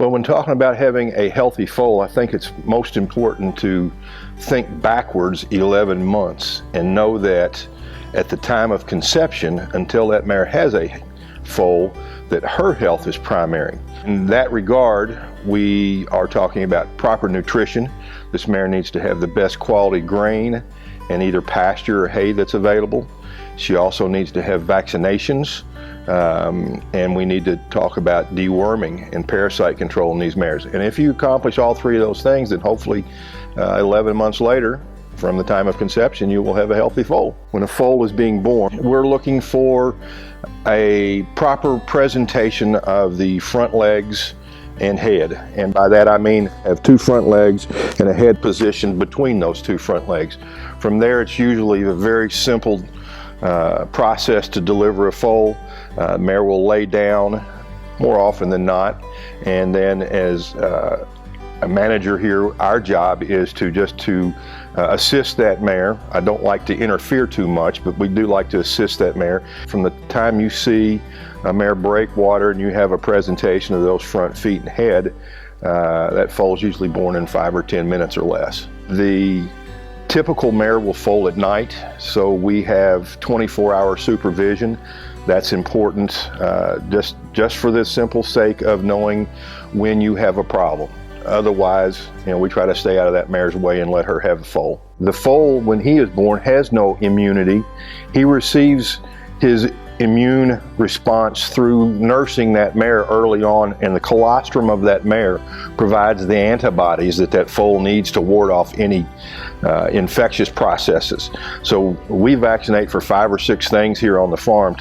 Well, when talking about having a healthy foal, I think it's most important to think backwards 11 months and know that at the time of conception, until that mare has a foal, that her health is primary. In that regard, we are talking about proper nutrition. This mare needs to have the best quality grain and either pasture or hay that's available. She also needs to have vaccinations, and we need to talk about deworming and parasite control in these mares. And if you accomplish all three of those things, then hopefully 11 months later, from the time of conception, you will have a healthy foal. When a foal is being born, we're looking for a proper presentation of the front legs and head. And by that I mean have two front legs and a head positioned between those two front legs. From there, it's usually a very simple process to deliver a foal. Mare will lay down more often than not, and then as a manager here, our job is to assist that mare. I don't like to interfere too much, but we do like to assist that mare. From the time you see a mare break water and you have a presentation of those front feet and head, that foal is usually born in 5 or 10 minutes or less. The typical mare will foal at night, so we have 24-hour supervision. That's important just for the simple sake of knowing when you have a problem. Otherwise, we try to stay out of that mare's way and let her have the foal. The foal, when he is born, has no immunity. He receives his immune response through nursing that mare early on, and the colostrum of that mare provides the antibodies that foal needs to ward off any infectious processes. So we vaccinate for 5 or 6 things here on the farm.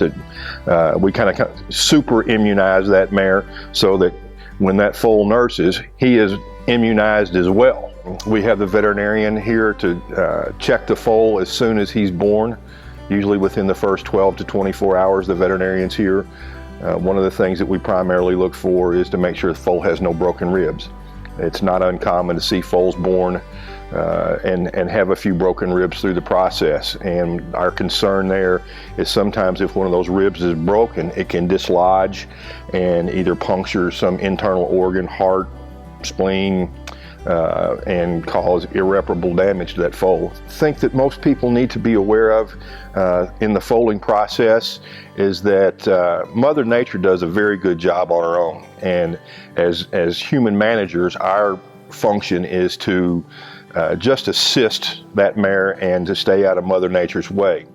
We kind of super immunize that mare so that when that foal nurses, he is immunized as well. We have the veterinarian here to check the foal as soon as he's born. Usually within the first 12 to 24 hours, the veterinarian's here. One of the things that we primarily look for is to make sure the foal has no broken ribs. It's not uncommon to see foals born and have a few broken ribs through the process. And our concern there is sometimes if one of those ribs is broken, it can dislodge and either puncture some internal organ, heart, spleen, and cause irreparable damage to that foal. I think that most people need to be aware of in the foaling process is that Mother Nature does a very good job on her own. And as human managers, our function is to just assist that mare and to stay out of Mother Nature's way.